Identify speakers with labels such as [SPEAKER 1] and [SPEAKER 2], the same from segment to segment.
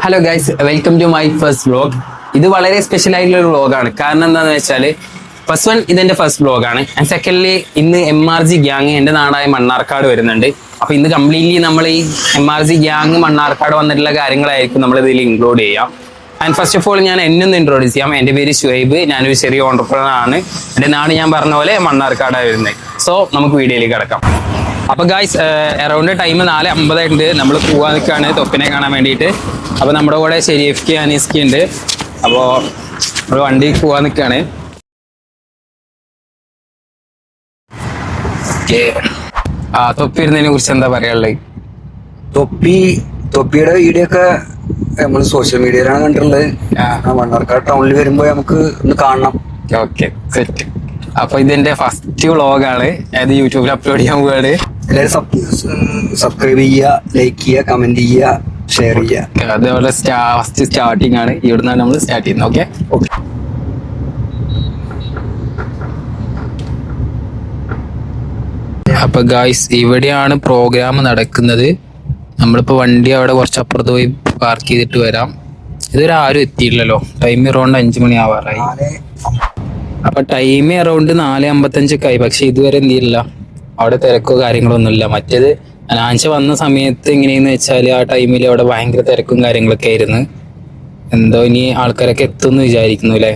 [SPEAKER 1] Hello guys, welcome to my first vlog. ഇത് വളരെ special ആയിട്ടുള്ള ഒരു വ്ലോഗാണ്. കാരണം എന്താണെന്ന് വെച്ചാൽ ഫസ്റ്റ് വൺ ഇതെന്റെ ഫസ്റ്റ് വ്ലോഗാണ്. ആൻഡ് സെക്കൻഡ്ലി ഇന്ന് MRG ഗ്യാങ് എൻ്റെ നാടായ മണ്ണാർക്കാട് വരുന്നുണ്ട്. അപ്പോൾ ഇന്ന് കംപ്ലീറ്റ്ലി നമ്മൾ ഈ MRG ഗ്യാങ് മണ്ണാർക്കാട് വന്നിട്ടുള്ള കാര്യങ്ങളായിരിക്കും നമ്മൾ ഇതിൽ ഇൻക്ലൂഡ് ചെയ്യാം. ആൻഡ് ഫസ്റ്റ് ഓഫ് ഓൾ ഞാൻ എന്നൊന്ന് ഇൻട്രോഡ്യൂസ് ചെയ്യാം. എൻ്റെ പേര് ഷുഹൈബ്, ഞാനൊരു ചെറിയ ഓണ്ടർപ്രണർ ആണ്. എൻ്റെ നാട് ഞാൻ പറഞ്ഞ പോലെ മണ്ണാർക്കാടാണ് വരുന്നത്. സോ നമുക്ക് വീഡിയോയിലേക്ക് കിടക്കാം. അപ്പൊ ഗായ്സ്, അറൗണ്ട് ടൈം 4:50 നമ്മൾ പോവാൻ നിൽക്കുകയാണ് തൊപ്പിനെ കാണാൻ വേണ്ടിയിട്ട്. അപ്പൊ നമ്മുടെ കൂടെ ഷെരീഫ്ക്ക് അനീസ്ക്ക് ഉണ്ട്. അപ്പോൾ നമ്മൾ വണ്ടി പോവാൻ നിൽക്കുകയാണ്. തൊപ്പി ഇരുന്നതിനെ കുറിച്ച് എന്താ പറയാനുള്ളത്?
[SPEAKER 2] തൊപ്പിയുടെ വീഡിയോ ഒക്കെ നമ്മൾ സോഷ്യൽ മീഡിയയിലാണ് കണ്ടിട്ടുള്ളത്. മണ്ണാർക്കാട് ടൗണിൽ വരുമ്പോ നമുക്ക് ഒന്ന് കാണണം.
[SPEAKER 1] Okay, set. അപ്പൊ ഇതെന്റെ ഫസ്റ്റ് വ്ളോഗാണ്. അത് യൂട്യൂബിൽ അപ്ലോഡ് ചെയ്യാൻ പോവാണ്.
[SPEAKER 2] എല്ലാവരും സബ്സ്ക്രൈബ് ചെയ്യുക, ലൈക്ക് ചെയ്യുക, കമന്റ് ചെയ്യുക, ഷെയർ ചെയ്യുക.
[SPEAKER 1] അതേപോലെ ഫസ്റ്റ് സ്റ്റാർട്ടിങ് ആണ്. ഇവിടുന്നാണ് നമ്മൾ സ്റ്റാർട്ട് ചെയ്യുന്നത്. ഓക്കെ. അപ്പൊ ഗായ്സ്, ഇവിടെയാണ് പ്രോഗ്രാം നടക്കുന്നത്. നമ്മളിപ്പോ വണ്ടി അവിടെ കുറച്ച് അപ്പുറത്ത് പോയി പാർക്ക് ചെയ്തിട്ട് വരാം. ഇതുവരെ ആരും എത്തിയില്ലല്ലോ. ടൈം അറൗണ്ട് 5 മണി ആവാറായി. അപ്പൊ ടൈം അറൗണ്ട് 4:55 ആയി. പക്ഷെ ഇതുവരെ എന്തില്ല, അവിടെ തിരക്കോ കാര്യങ്ങളോ ഒന്നുമില്ല. മറ്റേത് അനാൻഷ വന്ന സമയത്ത് എങ്ങനെയെന്ന് വെച്ചാൽ ആ ടൈമിൽ അവിടെ ഭയങ്കര തിരക്കും കാര്യങ്ങളൊക്കെ ആയിരുന്നു. എന്തോ ഇനി ആൾക്കാരൊക്കെ എത്തുമെന്ന് വിചാരിക്കുന്നു അല്ലേ?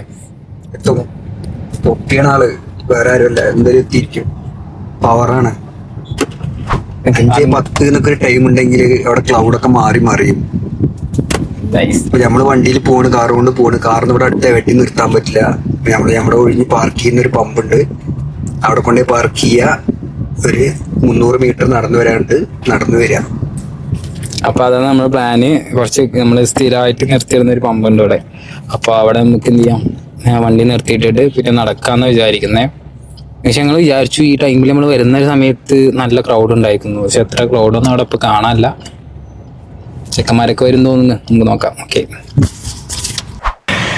[SPEAKER 2] തൊപ്പിയാണ് ആള്, വേറെ ആരുമല്ല. എന്തായാലും എത്തിയിരിക്കും. പവറാണ്. 5:10 എന്നൊക്കെ ഒരു ടൈം ഉണ്ടെങ്കിൽ അവിടെ ക്ലൗഡൊക്കെ മാറി മറിയും. ഇപ്പൊ നമ്മള് വണ്ടിയിൽ പോണ്, കാർ കൊണ്ട് പോണ്. കാറിന് ഇവിടെ അടുത്ത വെട്ടി നിർത്താൻ പറ്റില്ല. നമ്മുടെ ഒഴിഞ്ഞ് പാർക്ക് ചെയ്യുന്ന ഒരു പമ്പ് ഉണ്ട്, അവിടെ കൊണ്ടുപോയി പാർക്ക് ചെയ്യുക. ഒരു 300 മീറ്റർ നടന്നു വരിക.
[SPEAKER 1] അപ്പൊ അതാണ് നമ്മുടെ പ്ലാന്. കുറച്ച് നമ്മൾ സ്ഥിരമായിട്ട് നിർത്തിയിരുന്ന ഒരു പമ്പുണ്ട് ഇവിടെ. അപ്പൊ അവിടെ നമുക്ക് എന്ത് ചെയ്യാം, വണ്ടി നിർത്തിയിട്ടിട്ട് പിന്നെ നടക്കാന്ന് വിചാരിക്കുന്നേ. പക്ഷെ ഞങ്ങൾ വിചാരിച്ചു ഈ ടൈമിൽ നമ്മൾ വരുന്ന ഒരു സമയത്ത് നല്ല ക്രൗഡ് ഉണ്ടായിരിക്കുന്നു. പക്ഷെ എത്ര ക്രൗഡൊന്നും അവിടെ ഇപ്പൊ കാണാനില്ല. ചെക്കന്മാരൊക്കെ വരും തോന്നുന്നു. നമുക്ക് നോക്കാം. ഓക്കെ.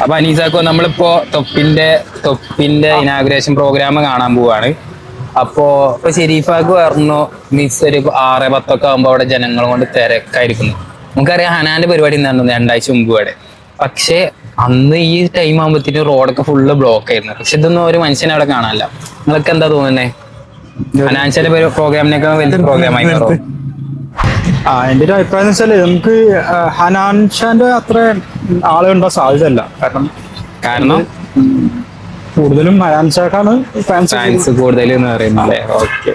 [SPEAKER 1] അപ്പൊ അനീസാക്കോ, നമ്മളിപ്പോ തൊപ്പിന്റെ ഇനാഗുറേഷൻ പ്രോഗ്രാം കാണാൻ പോവാണ്. അപ്പോ ഷെരീഫാക്ക് പറഞ്ഞു മിസ് ഒരു 6:10 ആകുമ്പോ അവിടെ ജനങ്ങൾ കൊണ്ട് തിരക്കായിരിക്കുന്നു. നമുക്കറിയാം ഹനാന്റെ പരിപാടി എന്തായിരുന്നു 2 ആഴ്ച മുമ്പ് ഇവിടെ. പക്ഷെ അന്ന് ഈ ടൈം ആകുമ്പോഴത്തേനും റോഡൊക്കെ ഫുള്ള് ബ്ലോക്ക് ആയിരുന്നു. പക്ഷെ ഇതൊന്നും ഒരു മനുഷ്യനെ അവിടെ കാണാനില്ല. നിങ്ങൾക്ക് എന്താ തോന്നുന്നേ? ഹനാൻഷന്റെ പ്രോഗ്രാമിനൊക്കെ വലിയ പ്രോഗ്രാമായി മാറോ?
[SPEAKER 3] എന്റെ ഒരു അഭിപ്രായം എന്ന് വെച്ചാല് നമുക്ക് ഹനാൻഷാന്റെ അത്ര ആളുകളുണ്ടാ സാധ്യതയല്ല. കാരണം കൂടുതലും ഹനാൻഷാക്കാണ്
[SPEAKER 1] ഫാൻസ് കൂടുതൽ എന്ന് പറയുന്നത്. ഓക്കെ.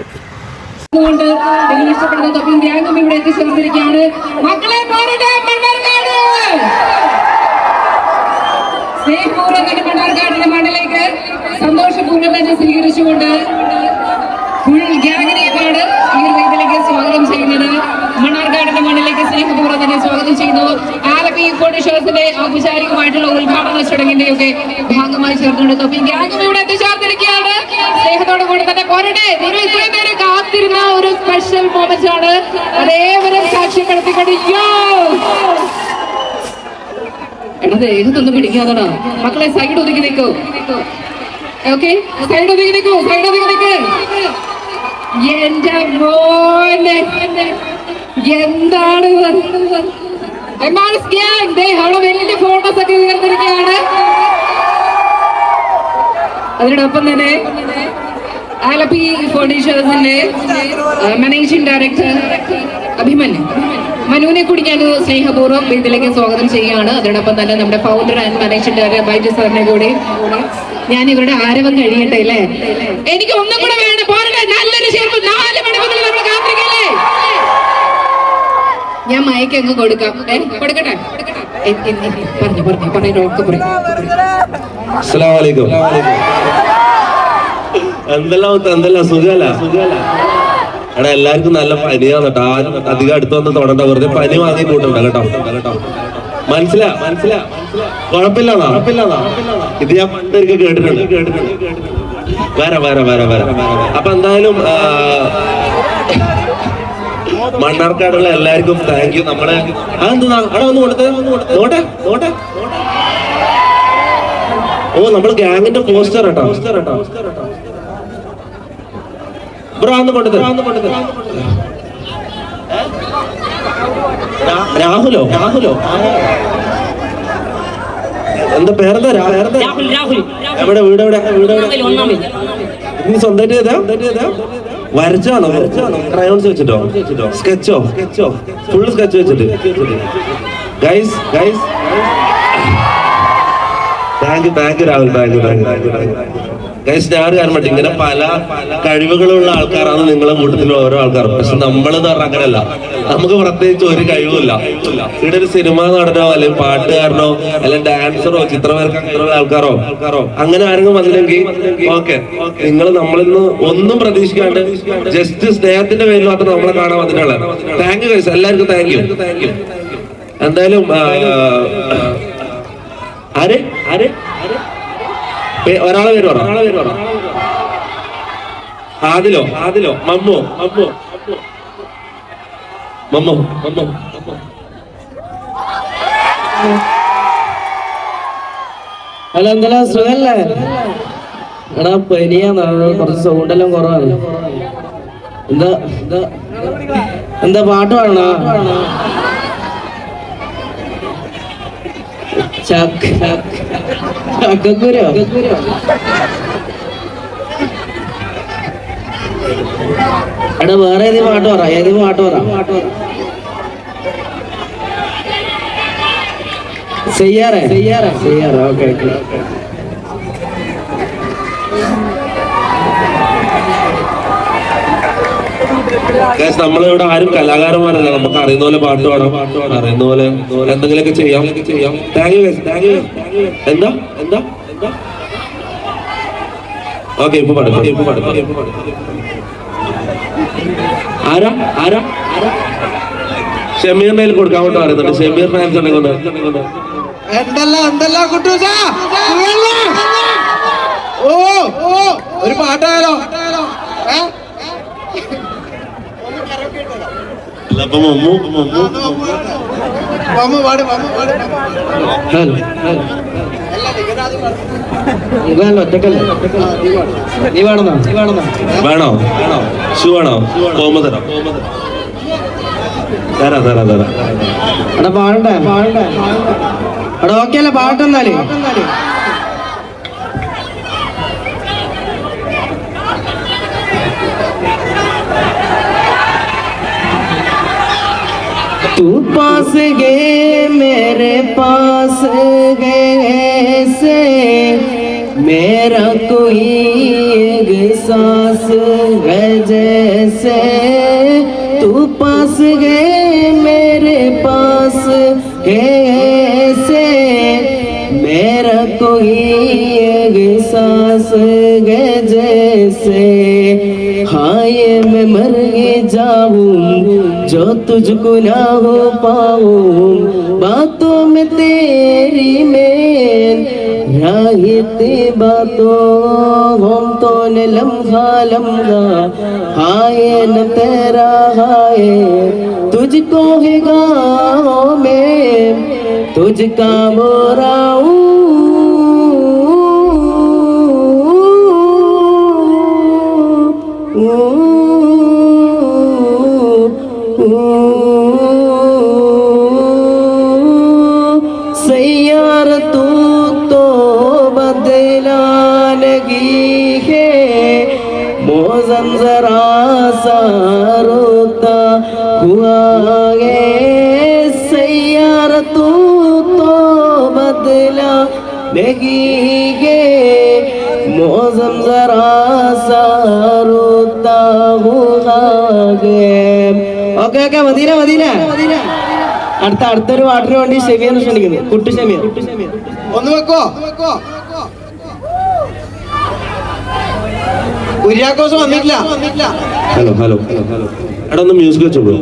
[SPEAKER 4] മണ്ണാർക്കാടിന്റെ മണ്ണിലേക്ക് സന്തോഷപൂർവ്വം തന്നെ സ്വീകരിച്ചുകൊണ്ട് ഫുൾ ഗ്യാങ്ങിനെയാണ് ഈ ഒരു വേദിയിലേക്ക് സ്വാഗതം ചെയ്യുന്നത്. മണ്ണാർക്കാടിന്റെ മണ്ണിലേക്ക് സ്നേഹപൂർവ്വം തന്നെ സ്വാഗതം ചെയ്യുന്നു. ആലപ്പി ഫൗണ്ടേഷൻസിന്റെ ഔപചാരികമായിട്ടുള്ള ഉദ്ഘാടന ചടങ്ങിന്റെ ഒക്കെ ഭാഗമായി ചേർന്നുകൊണ്ട് തൊപ്പി ഗ്യാങ്ങും ഇവിടെ എത്തിച്ചേർന്നിരിക്കുകയാണ്. സ്നേഹത്തോടു കൂടി തന്നെ പോരട്ടെ. നിങ്ങൾ ഇത്രയും പേര് കാത്തിരുന്ന ഒരു സ്പെഷ്യൽ മൊമെന്റ് ആണ്. അതേവരും സാക്ഷ്യപ്പെടുത്തിക്കൊണ്ടിരിക്കോ. എന്നത് ഏതൊന്ന് പിടിക്കാതാണ് മക്കളെ. സൈഡ് ഒതുക്കി നിൽക്കൂ. ഓക്കെ, സൈഡ് ഒതുക്കി നിൽക്കൂ. എന്റെ മോനെ, എന്താണ് അവിടെ വലിയ ഫോട്ടോസ് ഒക്കെ ഉയർന്നിരിക്കുകയാണ്. അതിനോടൊപ്പം തന്നെ ആലപ്പി ഫൗണ്ടേഷൻസിന്റെ മാനേജിംഗ് ഡയറക്ടർ മനുവിനെ കൂടി ഞാൻ സ്നേഹപൂർവ്വം ഇതിലേക്ക് സ്വാഗതം ചെയ്യുകയാണ്. അതോടൊപ്പം തന്നെ നമ്മുടെ founder and managing director Baiju സാറിനെ കൂടി ഞാൻ ഇവരുടെ ആരവം കഴിയട്ടെ അല്ലേ. എനിക്ക് ഒന്നും കൂടെ വേണം. പോരട്ടെ, നല്ലൊരു ചേർപ്പ്. 4 മണിക്കൂറിൽ നമ്മൾ കാത്തിരിക്കല്ലേ. ഞാൻ മയക്ക് അങ്ങ് കൊടുക്കാം. കൊടുക്കട്ടെ.
[SPEAKER 5] എന്തെല്ലാം സുഖല്ല. എടാ, എല്ലാവർക്കും നല്ല പനിയാണ് കേട്ടോ. ആരും അധികം അടുത്ത് വന്ന് തൊടണ്ട. വെറുതെ പനി വാങ്ങി കൂട്ടണ്ട കേട്ടോ. മനസ്സിലാ കുഴപ്പമില്ലാന്നാ. ഇത് ഞാൻ പണ്ടൊരിക്കൽ കേട്ടിട്ടുണ്ട്. വരാം. അപ്പൊ എന്തായാലും മണ്ണാർക്കാടുള്ള എല്ലാവർക്കും താങ്ക് യു. നമ്മളെ അതെന്താ അവിടെ ഒന്ന് നോട്ടെ. ഓ, നമ്മള് ഗ്യാങ്ങിന്റെ പോസ്റ്റർ കേട്ടോ. ബ്രോ ഒന്ന് കൊണ്ടുതരാം. രാഹുലോ എന്താ പേരെന്താ? എവിടെ വീട് എവിടെ? നീ സ്വന്തമായിട്ട് വരച്ചാണോ? ക്രയോൺസ് വെച്ചിട്ടോ? സ്കെച്ചോ? ഫുള്ള് സ്കെച്ച് വെച്ചിട്ട്? Guys thank you Rahul, thank you. Guys ഞാൻ കാരണം പറ്റും, ഇങ്ങനെ പല കഴിവുകളുള്ള ആൾക്കാരാണ് നിങ്ങളെ കൂട്ടത്തിലുള്ള ഓരോ ആൾക്കാർ. പക്ഷെ നമ്മളെന്ന് പറഞ്ഞാൽ അങ്ങനെയല്ല, നമുക്ക് പ്രത്യേകിച്ച് ഒരു കഴിവുമില്ല. ഇവിടെ ഒരു സിനിമ നടനോ അല്ലെങ്കിൽ പാട്ടുകാരനോ അല്ലെങ്കിൽ ഡാൻസറോ ചിത്രവരക്കാരോ ആൾക്കാരോ അങ്ങനെ ആരെങ്കിലും വന്നില്ലെങ്കിൽ ഓക്കെ, നിങ്ങൾ നമ്മളിന്ന് ഒന്നും പ്രതീക്ഷിക്കാണ്ട് ജസ്റ്റ് സ്നേഹത്തിന്റെ പേരിൽ മാത്രം നമ്മളെ കാണാൻ വന്നിട്ടുള്ള. താങ്ക് യു ഗൈസ്, എല്ലാവർക്കും താങ്ക് യു. എന്തായാലും ആര് ഒരാളെ പേര് പറ. ആദിലോ മമ്മോ
[SPEAKER 6] അല്ല എന്തെല്ലാം സുഖല്ലേ? എടാ പനിയാന്ന്, കുറച്ച് സൗണ്ടെല്ലാം കുറവാണ്. എന്താ പാട്ട് പാടണോ? ചക്കക്കുരോ? എടാ വേറെ ഏത് പാട്ട് പറ, ചെയ്യാറേ. ഓക്കെ.
[SPEAKER 5] നമ്മളിവിടെ ആരും കലാകാരന്മാരല്ല, നമുക്ക് അറിയുന്ന പോലെ പാട്ട് പാടാം, അറിയുന്ന പോലെ എന്തെങ്കിലുമൊക്കെ ചെയ്യാം. Thank you. എന്താ ഓക്കെ, ഇപ്പൊ പാടും. ആരാ ഷമീറിന്റെ കയ്യിൽ കൊടുക്കാൻ വേണ്ടി പറയുന്നുണ്ട്. ഷമീർ ഫാൻസ് ഉണ്ടെങ്കിൽ
[SPEAKER 6] എന്തെല്ലാം കുട്ടൂസാ, ഒരു പാട്ടായാലോ?
[SPEAKER 5] വേണോ? ഷൂ വേണോ? പോകുമ്പോ തരാം.
[SPEAKER 6] എടാ പാടണ്ടേ? എടാ ഓക്കെ അല്ലേ പാട്ടെന്നാല്? तू पास गए मेरे पास गए से मेरा कोई एक सांस है जैसे तू पास गए मेरे पास गए से मेरा कोई एक सांस है जैसे हाय मैं मर जाऊं जो तुझको ना हो पाऊं बातों में तेरी में राहते बातों हम तो न लम्हा हाय न तेरा हाय तुझको है गाँव में तुझका मोराऊं सैयार तू तो बदला लगी है मौसम जरा सा रोता हुआ है सैयार तू तो बदला लगी है मौसम जरा सा रोता हुआ है ഓക്കെ മദീന അടുത്തൊരു പാട്ടിന് വേണ്ടി ഷെമീർ ക്ഷണിക്കുന്നു. കുട്ടു ഷെമീർ ഒന്ന് വെക്കോ. കുര്യാക്കോസ് വന്നിട്ടില്ല.
[SPEAKER 5] ഹലോ എടാ ഒന്ന് മ്യൂസിക് വെച്ചോളൂ.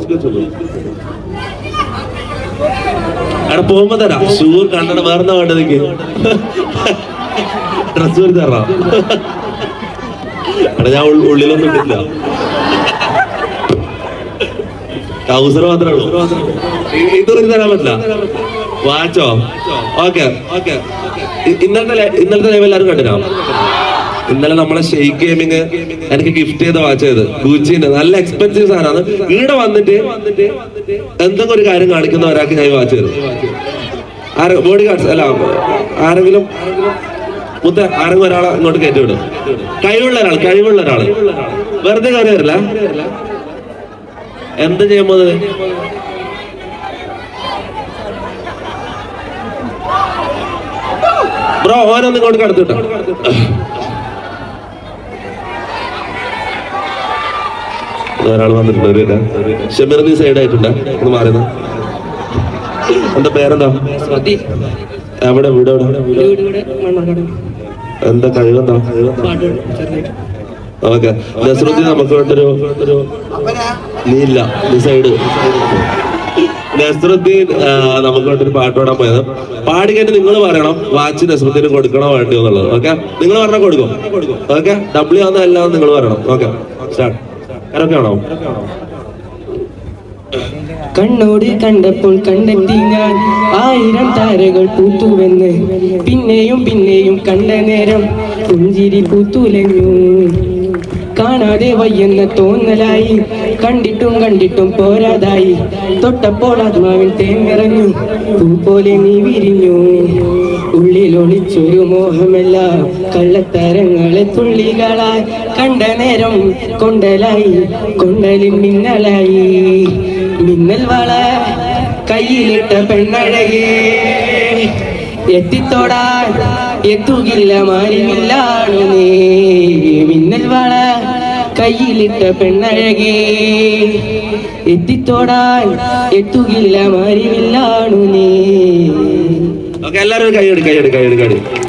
[SPEAKER 5] എടാ പോകുമ്പോ തരാം. ഷൂ കണ്ടട വേറെന്താ വേണ്ടതെങ്കിൽ ഡ്രസ് ഒരു തരാം. എടാ ഞാൻ ഉള്ളിലൊന്നും ഇട്ടില്ല, ട്രൗസർ മാത്രമേ ഉള്ളൂ. ഇതൊരു തരാൻ പറ്റില്ല. വാച്ചോ? ഓക്കെ ഇന്നലത്തെ ലൈവ് എല്ലാവരും കണ്ടിനാ? ഇന്നലെ നമ്മളെ ഷെയ്ക്ക് ഗെയിമിങ് എനിക്ക് ഗിഫ്റ്റ് ചെയ്ത വാച്ച് ചെയ്ത് ഗൂച്ചിന്റെ നല്ല എക്സ്പെൻസീവ് സാധനമാണ്. ഇവിടെ വന്നിട്ട് എന്തെങ്കിലും ഒരു കാര്യം കാണിക്കുന്ന ഒരാൾക്ക് ഞാൻ വാച്ച് ചെയ്തു. ബോഡി ഗാർഡ്സ് അല്ല ആരെങ്കിലും ആരെങ്കിലും ഒരാളെ ഇങ്ങോട്ട് കയറ്റി വിടും. കഴിവുള്ള ഒരാള് വെറുതെ കയറി വരില്ല. എന്ത് ചെയ്യുമ്പോ ബ്രോ ഓനൊന്നും ഇങ്ങോട്ട് കടത്തിട്ടോ. ഒരാൾ വന്നിട്ടുണ്ട്. ഷമീർ നീ സൈഡ് ആയിട്ടുണ്ട്. ഒന്ന് മാറുന്ന എന്താ പേരെന്താ? എവിടെ വീട് എന്താ കഴിവെന്താ? ഓക്കെ നസ്രുദ്ദീൻ നമുക്ക് വേണ്ടൊരു നീ ഇല്ല നീ സൈഡ്. നസ്രുദ്ദീൻ നമുക്ക് വേണ്ടൊരു പാട്ട് പാടാൻ പോയത്. പാടി കഴിഞ്ഞ് നിങ്ങൾ പറയണം വാച്ച് നസ്രുദ്ദീന് കൊടുക്കണോ വേണ്ടിയോ എന്നുള്ളത്. ഓക്കെ നിങ്ങൾ പറഞ്ഞാൽ കൊടുക്കും. ഓക്കെ ഡബ്ല്യു ആണെന്ന് എല്ലാം നിങ്ങൾ പറയണം. Okay start. ആരൊക്കെ ആണോ?
[SPEAKER 6] കണ്ണോട് കണ്ടപ്പോൾ കണ്ടെത്തി ഞാൻ 1000 താരകൾ പൂത്തുവെന്ന്. പിന്നെയും പിന്നെയും കണ്ട നേരം പുഞ്ചിരി പൂത്തുലഞ്ഞു. കാണാതെ വയ്യെന്ന തോന്നലായി, കണ്ടിട്ടും കണ്ടിട്ടും പോരാതായി. തൊട്ടപ്പോൾ ആത്മാവിൽ തേങ്ങറഞ്ഞു, പൂ പോലെ നീ വിരിഞ്ഞു. ഉള്ളിലൊളിച്ചൊരു മോഹമെല്ലാം കള്ളത്തരങ്ങളെ തുള്ളികളായി. കണ്ട നേരം കൊണ്ടലായി, കൊണ്ടലിൽ മിന്നലായി. മിന്നൽ വള കയ്യിലിട്ട പെണ്ണഴകേ, എത്തിത്തോടാൻ എത്തുകില്ല മാറിവില്ലാണു നീ. മിന്നൽ വള കയ്യിലിട്ട പെണ്ണഴകേ, എത്തിത്തോടാൻ എത്തുകില്ല മാറിവില്ലാണു നീ.
[SPEAKER 5] എല്ലാരും കൈയടി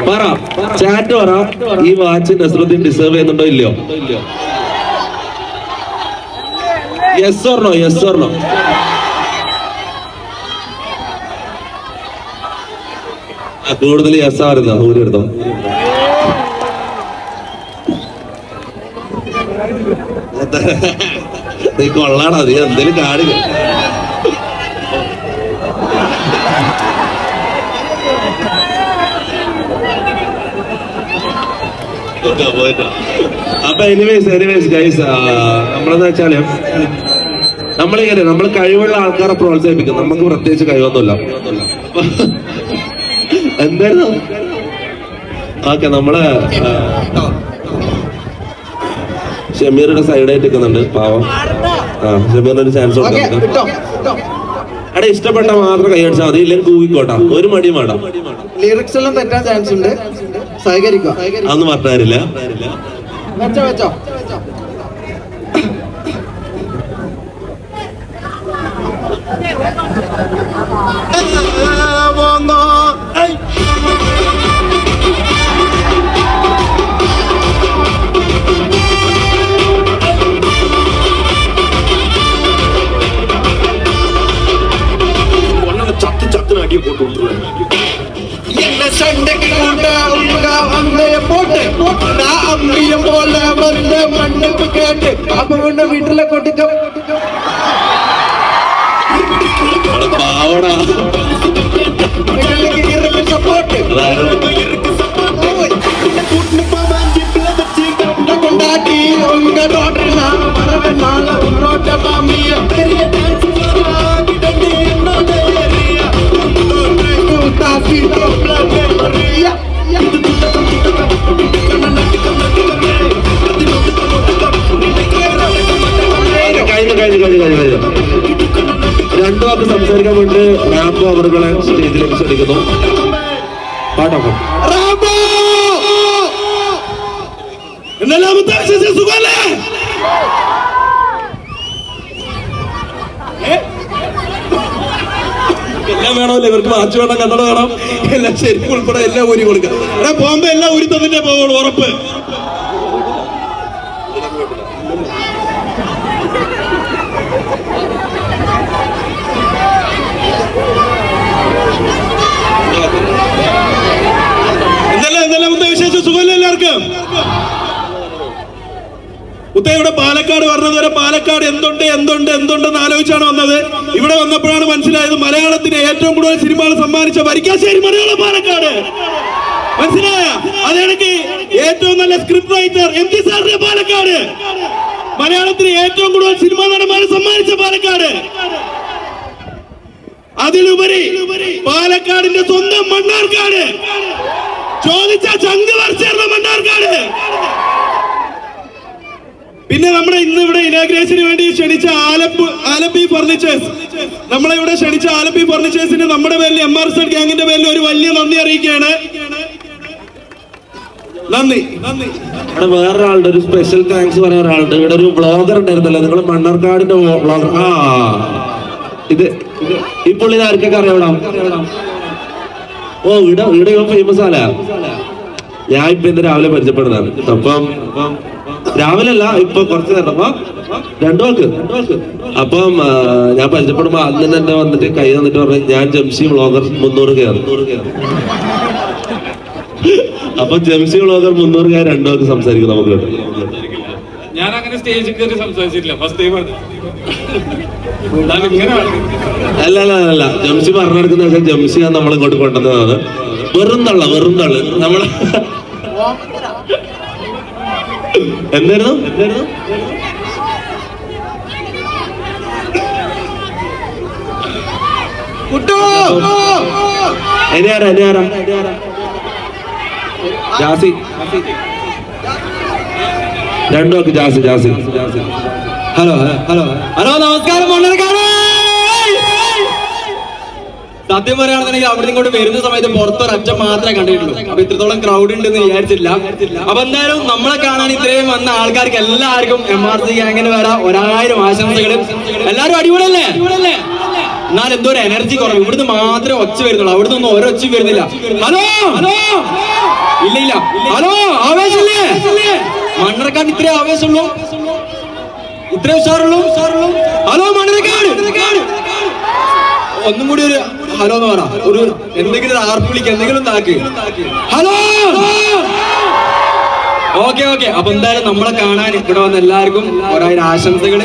[SPEAKER 5] പറ. ചാറ്റ് പറ. ഈ വാച്ച് നസ്രുദ്ദീൻ ഡിസേർവ് ചെയ്യുന്നുണ്ടോ ഇല്ലയോ? Yes or no? Yes or no? കൂടുതൽ യെസ് ആയിരുന്നോ? ഊരെടുത്തോ? നീ കൊള്ളാണോ? നീ എന്തേലും കാണില്ല. അപ്പൊ എനിവേസ് ഗൈസ്, നമ്മളെന്ന് വെച്ചാല് നമ്മളിങ്ങനെ നമ്മൾ കഴിവുള്ള ആൾക്കാരെ പ്രോത്സാഹിപ്പിക്കും. നമുക്ക് പ്രത്യേകിച്ച് കഴിവൊന്നുമില്ല. എന്തായിരുന്നു? ഓക്കെ നമ്മള് ഷമീറുടെ സൈഡായിട്ട് നിൽക്കുന്നുണ്ട് പാവം. ഷമീറിന് ഒരു ചാൻസ് കൊടുക്കാം. അവിടെ ഇഷ്ടപ്പെട്ട മാത്രം കൈയടിച്ചാൽ മതി, ഇല്ലെങ്കിൽ കൂവിക്കോട്ടാ. ഒരു മടിയും വേണ്ട.
[SPEAKER 6] ലിറിക്സ് എല്ലാം തെറ്റാൻ ചാൻസ് ഉണ്ട്, സഹകരിക്കുക.
[SPEAKER 5] അതൊന്നും പറഞ്ഞില്ല.
[SPEAKER 6] വെച്ചോ
[SPEAKER 5] ചത്തിനാക്കിയ പോട്ട്
[SPEAKER 7] என்ன சண்டைக்கு கூட உங்க அம்மைய போட்டு நான் அம்மியம் போல வந்து மண்ணுக்கு கேட்டு அப்ப உன்ன வீட்டுல கொட்டுக்க
[SPEAKER 5] പാവടാ
[SPEAKER 7] இருக்கு சப்போர்ட் கொண்டாட்டி உங்க டாக்டர் நான் வரவேனால உன்னோட மாமிய பெரிய டான்ஸ் என்னோட ஏரியா தாசி Maria
[SPEAKER 5] കഴിഞ്ഞു. രണ്ടു വാക്ക് സംസാരിക്കാൻ വേണ്ടി റാംബോ അവരുടെ സ്റ്റേജിലേക്ക് ക്ഷണിക്കുന്നു. പാട്ടോക്കാം.
[SPEAKER 7] എല്ലാം വേണമല്ലോ ഇവർക്ക്. വാച്ച് വേണം, കണ്ണട വേണം, എല്ലാം ശരിക്കും ഉൾപ്പെടെ എല്ലാം ഊരി കൊടുക്കാം. എടാ പോകുമ്പോ എല്ലാം ഊരി തന്നിട്ടേ പോകുള്ളൂ, ഉറപ്പ്. എന്തെല്ലാം വിശേഷം? സുഖമല്ലേ എല്ലാവർക്കും? ഇവിടെ പാലക്കാട് പറഞ്ഞത് വരെ പാലക്കാട് എന്തുണ്ടെന്ന് ആലോചിച്ചാണ് വന്നത്. ഇവിടെ വന്നപ്പോഴാണ് മനസ്സിലായത് മലയാളത്തിന് ഏറ്റവും കൂടുതൽ സിനിമകൾ സമ്മാനിച്ച വരിക്കാശ്ശേരി മലയാളം പാലക്കാട്. മനസ്സിലായ? അതെനിക്ക് ഏറ്റവും നല്ല സ്ക്രിപ്റ്റ് റൈറ്റർ MG സാറിന്റെ പാലക്കാട്, മലയാളത്തിന് ഏറ്റവും കൂടുതൽ സിനിമാ നടന്മാരെ സമ്മാനിച്ച പാലക്കാട്, അതിലുപരി പാലക്കാടിന്റെ സ്വന്തം മണ്ണാർക്കാട്, ചോദിച്ച ചങ്ക് പറിച്ചേർന്ന മണ്ണാർക്കാട്. പിന്നെ നമ്മുടെ ഇന്ന് ഇവിടെ ഇനാഗ്രേഷന് വേണ്ടി ക്ഷണിച്ച ആലപ്പി ഫർണിച്ചേഴ്സ്, നമ്മളെ ഇവിടെ ക്ഷണിച്ച ആലപ്പി ഫർണിച്ചേഴ്സിന് നമ്മുടെ പേരിൽ MRZ ഗ്യാങ്ങിന്റെ പേരിൽ ഒരു വലിയ നന്ദി അറിയിക്കുകയാണ്. നന്ദി.
[SPEAKER 5] ഇവിടെ വേറൊരാളുടെ ഒരു സ്പെഷ്യൽ താങ്ക്സ് പറയാൻ ഒരാളുണ്ട്. ഇവിടെ ഒരു വ്ളോഗർ ഉണ്ടായിരുന്നല്ലോ, നിങ്ങൾ മണ്ണാർക്കാടിന്റെ വ്ളോഗർ. ഇത് ഈ പുള്ളിനെ ആർക്കൊക്കെ അറിയണം? ഓ, ഇവിടെ ഫേമസ് ആല. ഞാൻ ഇപ്പൊ ഇന്ന് രാവിലെ പരിചയപ്പെടുന്നതാണ്. അപ്പം രാവിലെ അല്ല, ഇപ്പൊ കുറച്ച് നേരം 2 വാക്ക്. അപ്പം ഞാൻ പരിചയപ്പെടുമ്പോ അന്ന് തന്നെ വന്നിട്ട് കൈ തന്നിട്ട് പറഞ്ഞു, ഞാൻ ജംഷി വ്ളോഗർ 300 കയറും. അപ്പൊ ജംഷി വ്ളോഗർ 300 കയറി 2 വാക്ക് സംസാരിക്കും നമുക്ക്.
[SPEAKER 8] ഞാൻ അങ്ങനെ സ്റ്റേജിൽ കയറി സംസാരിച്ചിട്ടില്ല, ഫസ്റ്റ് ടൈം ആണ്.
[SPEAKER 5] അല്ല, ജംഷി പറഞ്ഞെടുക്കുന്ന വെച്ചാൽ ജംഷിയാണ് നമ്മൾ ഇങ്ങോട്ട് കൊണ്ടുവന്നതാണ്. വെറും തള്ള് നമ്മള് എന്തായിരുന്നു ഇനിയാരാ ജാസി 2 വാക്ക്. ജാസി. ഹലോ,
[SPEAKER 6] നമസ്കാരം മണ്ണാർക്കാട്. സത്യം പറയുകയാണെന്നുണ്ടെങ്കിൽ അവിടെ ഇങ്ങോട്ട് വരുന്ന സമയത്ത് പുറത്തൊരൊറ്റ മാത്രമേ കണ്ടിട്ടുള്ളൂ. അപ്പൊ ഇത്രത്തോളം ക്രൗഡ് ഉണ്ടെന്ന് വിചാരിച്ചില്ല. അപ്പൊ എന്തായാലും നമ്മളെ കാണാൻ ഇത്രയും വന്ന ആൾക്കാർക്ക് എല്ലാവർക്കും MRZ ഗ്യാങ്ങിന് വരാം 1000 ആശംസകൾ. എല്ലാരും അടിപൊളിയല്ലേ? എന്നാൽ എന്തോ ഒരു എനർജി കുറവ്. ഇവിടുന്ന് മാത്രമേ ഒച്ച വരുന്നുള്ളൂ, അവിടുന്ന് ഒന്നും ഒരൊച്ച വരുന്നില്ല. ഹലോ ഇല്ല. ഹലോ, ആവേശമില്ലേ? മണ്ണാർക്കാട് ഇത്രേ ആവേശമുള്ളൂ, ഇത്രേ ഉഷാറുള്ളൂ. ഹലോ മണ്ണാർക്കാട്, ഒന്നും കൂടി ഒരു ഹലോ എന്ന് പറ, ഒരു എന്തെങ്കിലും ആർപ്പ് വിളിക്ക്, എന്തെങ്കിലും താക്ക്. ഹലോ. ഓക്കെ. അപ്പൊ എന്തായാലും നമ്മളെ കാണാൻ ഇവിടെ വന്ന എല്ലാവർക്കും 1000 ആശംസകൾ.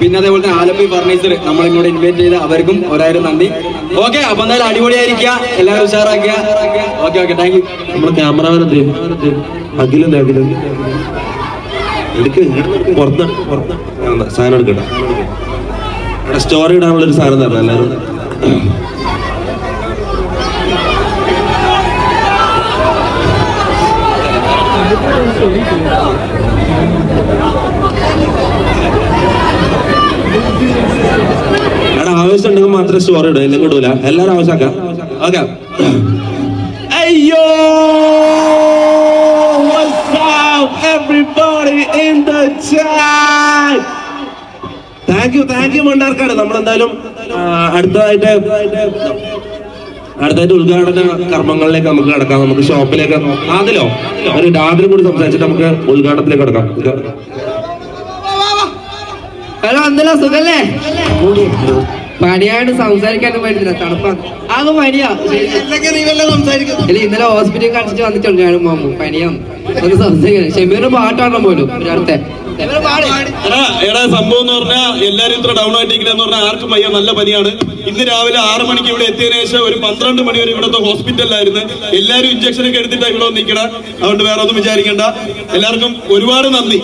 [SPEAKER 6] പിന്നെ അതേപോലെ തന്നെ ആലപ്പി ഫർണിച്ചർ നമ്മളിങ്ങോട്ട് ഇൻവൈറ്റ് ചെയ്ത അവർക്കും 1000 നന്ദി. ഓക്കെ, അപ്പൊ എന്തായാലും അടിപൊളിയായിരിക്കുക, എല്ലാവരും ഉഷാറാക്കുക. Okay, thank you.
[SPEAKER 5] നമ്മുടെ ക്യാമറമാൻ അഖിലും എടുക്ക് പുറത്ത് സാധനം എടുക്കട്ടെ. ഇവിടെ സ്റ്റോറി ഇടാനുള്ളൊരു സാധനം തരണം എല്ലാവരും. അവിടെ ആവശ്യം ഉണ്ടെങ്കിൽ മാത്രമേ സ്റ്റോറി ഇടും, എല്ലാം കിട്ടൂല. എല്ലാരും ആവശ്യമാക്കാം. ഓക്കെ. അയ്യോ, everybody in the chat. Thank you Mannarkkad. നമ്മളെന്തായാലും അടുത്തതായിട്ട് ഉദ്ഘാടന കർമ്മങ്ങളിലേക്ക് നമുക്ക് കിടക്കാം. നമുക്ക് ഷോപ്പിലേക്ക് ആദ്യം കൂടി സംസാരിച്ചിട്ട് നമുക്ക് ഉദ്ഘാടനത്തിലേക്ക് കിടക്കാം.
[SPEAKER 6] ഹലോ, എന്തെല്ലാം സുഖല്ലേ? പനിയായിട്ട് സംസാരിക്കാനും പറ്റില്ല, തണുപ്പാണ്. ആകെ പനിയാ. ഇല്ല, ഇന്നലെ ഹോസ്പിറ്റലിൽ കാണിച്ചിട്ട് വന്നിട്ടുണ്ട് ഞാനും മാമും. പനിയാന്ന് ഒന്ന് സംസാരിക്കാൻ. ഷെമീറിന് പാട്ടാടണം പോലും ഒരാളത്തെ.
[SPEAKER 7] എടാ സംഭവം എന്ന് പറഞ്ഞാൽ എല്ലാരും ഇത്ര ഡൗൺ ആയിട്ടിരിക്കണെന്ന് പറഞ്ഞാൽ ആർക്കും വയ്യ, നല്ല പനിയാണ്. ഇന്ന് രാവിലെ 6 മണിക്ക് ഇവിടെ എത്തിയതിനു ശേഷം ഒരു 12 മണി വരെ ഇവിടുത്തെ ഹോസ്പിറ്റലിലായിരുന്നു. എല്ലാരും ഇഞ്ചക്ഷൻ ഒക്കെ എടുത്തിട്ടാണ് ഇവിടെ നിൽക്കണം. അതുകൊണ്ട് വേറെ ഒന്നും വിചാരിക്കണ്ട. എല്ലാവർക്കും ഒരുപാട് നന്ദി.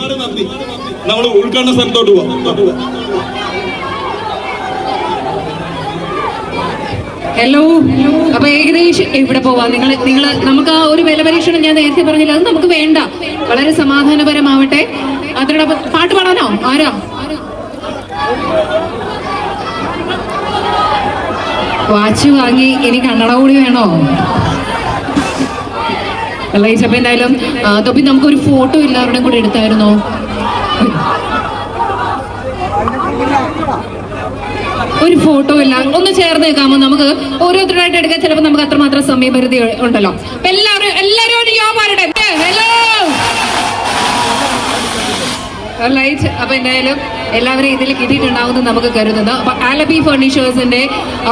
[SPEAKER 7] നമ്മൾ ഉദ്ഘാടന സ്ഥലത്തോട്ട് പോവാം.
[SPEAKER 4] ഹലോ, അപ്പൊ ഏകദേശം ഇവിടെ പോവാം. നിങ്ങൾ നമുക്ക് ആ ഒരു വില പരീക്ഷണം ഞാൻ നേരത്തെ പറഞ്ഞില്ല, അത് നമുക്ക് വേണ്ട. വളരെ സമാധാനപരമാവട്ടെ. അതിനോടൊപ്പം പാട്ട് പാടാനോ? ആരാ? വാച്ച് വാങ്ങി ഇനി കണ്ണട കൂടി വേണോ? അല്ല, അപ്പൊ എന്തായാലും തൊപ്പി നമുക്കൊരു ഫോട്ടോ എല്ലാവരുടെയും കൂടെ എടുത്തായിരുന്നോ? ഒരു ഫോട്ടോ ഇല്ല, ഒന്ന് ചേർന്ന് നിൽക്കാമോ? നമുക്ക് ഓരോരുത്തരായിട്ട് എടുക്കാൻ ചിലപ്പോൾ നമുക്ക് അത്രമാത്രം സമയപരിധി ഉണ്ടല്ലോ. അപ്പൊ എല്ലാവരും ലൈറ്റ്. അപ്പൊ എന്തായാലും എല്ലാവരും ഇതിൽ കിട്ടിയിട്ടുണ്ടാവുമെന്ന് നമുക്ക് കരുതുന്നു. അപ്പൊ ആലപ്പി ഫർണിച്ചേഴ്സിന്റെ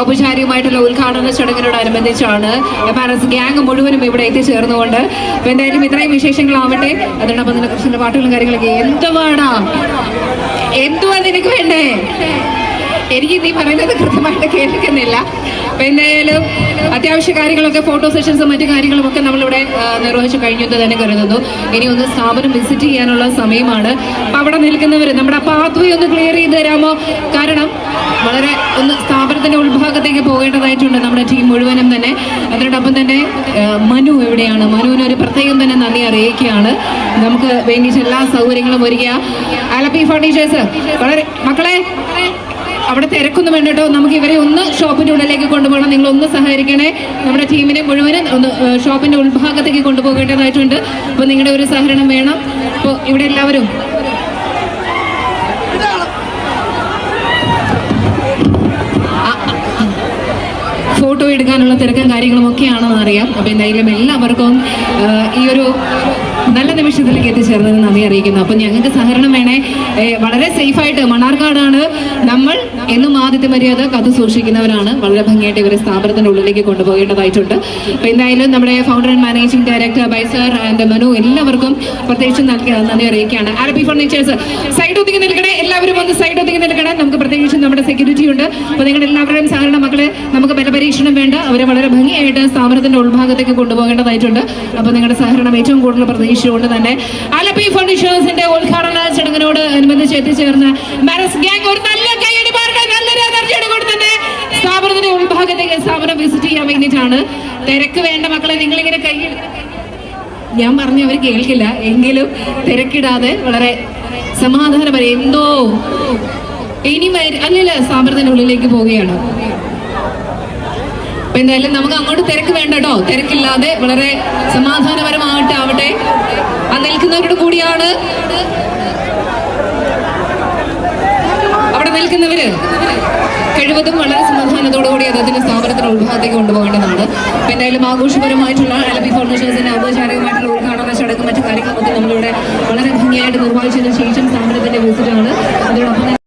[SPEAKER 4] ഔപചാരികമായിട്ടുള്ള ഉദ്ഘാടന ചടങ്ങിനോടനുബന്ധിച്ചാണ് MRZ ഗ്യാങ് മുഴുവനും ഇവിടെ എത്തിച്ചേർന്നുകൊണ്ട്. അപ്പൊ എന്തായാലും ഇത്രയും വിശേഷങ്ങളാവട്ടെ. അതുകൊണ്ടപ്പം നിന്നെ കുറിച്ചുള്ള പാട്ടുകളും കാര്യങ്ങളൊക്കെ എന്തുവാ നിനക്ക് വേണ്ടേ? എനിക്ക് നീ പറയുന്നത് കൃത്യമായിട്ട് കേൾക്കുന്നില്ല. അപ്പൊ എന്തായാലും അത്യാവശ്യ കാര്യങ്ങളൊക്കെ ഫോട്ടോ സെഷൻസും മറ്റു കാര്യങ്ങളും ഒക്കെ നമ്മളിവിടെ നിർവഹിച്ചു കഴിഞ്ഞു എന്ന് തന്നെ കരുതുന്നു. ഇനി ഒന്ന് സ്ഥാപനം വിസിറ്റ് ചെയ്യാനുള്ള സമയമാണ്. അപ്പൊ അവിടെ നിൽക്കുന്നവർ നമ്മുടെ പാത്വേ ഒന്ന് ക്ലിയർ ചെയ്ത് തരാമോ? കാരണം വളരെ ഒന്ന് സ്ഥാപനത്തിന്റെ ഉൾഭാഗത്തേക്ക് പോകേണ്ടതായിട്ടുണ്ട് നമ്മുടെ ടീം മുഴുവനും തന്നെ. അതിനോടൊപ്പം തന്നെ മനു എവിടെയാണ്? മനുവിന് ഒരു പ്രത്യേകം തന്നെ നന്ദി അറിയിക്കുകയാണ്. നമുക്ക് വേണ്ടിയിട്ട് എല്ലാ സൗകര്യങ്ങളും ഒരുക്കുക. ആലപ്പി ഫർണിച്ചേഴ്സ് വളരെ മക്കളെ അവിടെ തിരക്കൊന്നും വേണ്ട കേട്ടോ. നമുക്ക് ഇവരെ ഒന്ന് ഷോപ്പിന്റെ ഉള്ളിലേക്ക് കൊണ്ടുപോകണം. നിങ്ങൾ ഒന്ന് സഹകരിക്കണേ. നമ്മുടെ ടീമിനെ മുഴുവനും ഒന്ന് ഷോപ്പിന്റെ ഉൾഭാഗത്തേക്ക് കൊണ്ടുപോകേണ്ടതായിട്ടുണ്ട്. അപ്പോൾ നിങ്ങളുടെ ഒരു സഹകരണം വേണം. അപ്പോൾ ഇവിടെ എല്ലാവരും ഫോട്ടോ എടുക്കാനുള്ള തിരക്കും കാര്യങ്ങളും ഒക്കെയാണെന്ന് അറിയാം. അപ്പോൾ എന്തായാലും എല്ലാവർക്കും ഈ ഒരു നല്ല നിമിഷത്തിലേക്ക് എത്തിച്ചേർന്നത് നന്ദി അറിയിക്കുന്നു. അപ്പം ഞങ്ങൾക്ക് സഹകരണം വേണേ. വളരെ സേഫായിട്ട് മണ്ണാർക്കാടാണ് നമ്മൾ എന്നും ആദ്യത്തെ മര്യാദ കാത്തു സൂക്ഷിക്കുന്നവരാണ്. വളരെ ഭംഗിയായിട്ട് ഇവരെ സ്ഥാപനത്തിന്റെ ഉള്ളിലേക്ക് കൊണ്ടുപോകേണ്ടതായിട്ടുണ്ട്. അപ്പം എന്തായാലും നമ്മുടെ ഫൗണ്ടർ ആൻഡ് മാനേജിംഗ് ഡയറക്ടർ ബൈസർ ആൻഡ് മനു എല്ലാവർക്കും പ്രത്യേകിച്ച് നന്ദി അറിയിക്കുകയാണ്. ആലപ്പി ഫർണിച്ചേഴ്സ് സൈഡ് ഒതുങ്ങി നിൽക്കണേ. എല്ലാവരും ഒന്ന് സൈഡ് ഒതുങ്ങി നിൽക്കണേ. നമുക്ക് പ്രത്യേകിച്ച് നമ്മുടെ സെക്യൂരിറ്റി ഉണ്ട്. അപ്പോൾ നിങ്ങൾ എല്ലാവരുടെയും സഹകരണം മക്കളെ. നമുക്ക് ബലപരീക്ഷണം വേണ്ട. അവരെ വളരെ ഭംഗിയായിട്ട് സ്ഥാപനത്തിന്റെ ഉൾഭാഗത്തേക്ക് കൊണ്ടുപോകേണ്ടതായിട്ടുണ്ട്. അപ്പോൾ നിങ്ങളുടെ സഹകരണം ഏറ്റവും കൂടുതൽ പ്രതീക്ഷയുകൊണ്ട് തന്നെ ആലപ്പി ഫർണിച്ചേഴ്സിന്റെ ഉദ്ഘാടന ചടങ്ങിനോട് അനുബന്ധിച്ച് എത്തിച്ചേർന്ന മാരസ് ഗ്യാങ് ഒരു നല്ല കൈയടി പാർട്ടി നല്ലൊരു എനർജിയോട് കൂടി തന്നെ സ്ഥാപനത്തിന്റെ ഉൾഭാഗത്തേക്ക് സ്ഥാപനം വിസിറ്റ് ചെയ്യാൻ വേണ്ടിയിട്ടാണ്. തിരക്ക് വേണ്ട മക്കളെ. നിങ്ങളിങ്ങനെ കൈ ഞാൻ പറഞ്ഞ അവർ കേൾക്കില്ല. എങ്കിലും തിരക്കിടാതെ വളരെ സമാധാനപരം എന്തോ ഇനി അല്ലല്ല സ്ഥാപനത്തിന്റെ ഉള്ളിലേക്ക് പോവുകയാണ്. അപ്പൊ എന്തായാലും നമുക്ക് അങ്ങോട്ട് തിരക്ക് വേണ്ട കേട്ടോ. തിരക്കില്ലാതെ വളരെ സമാധാനപരമായിട്ട് ആവട്ടെ. ആ നിൽക്കുന്നവരുടെ കൂടിയാണ് അവിടെ നിൽക്കുന്നവര് കഴിവതും വളരെ സമാധാനത്തോടുകൂടി അദ്ദേഹത്തിന്റെ സ്ഥാപനത്തിന്റെ ഉത്ഭാഗത്തേക്ക് കൊണ്ടുപോകേണ്ടതാണ്. അപ്പൊ എന്തായാലും ആഘോഷപരമായിട്ടുള്ള ആലപ്പി ഫൗണ്ടേഷൻസിന്റെ ഔപചാരികമായിട്ടുള്ള ഉദ്ഘാടന ചടങ്ങും മറ്റു കാര്യങ്ങളൊക്കെ നമ്മളിവിടെ വളരെ ഭംഗിയായിട്ട് നിർവഹിച്ചതിന് ശേഷം സ്ഥാപനത്തിന്റെ വിസിറ്റാണ്. അതോടൊപ്പം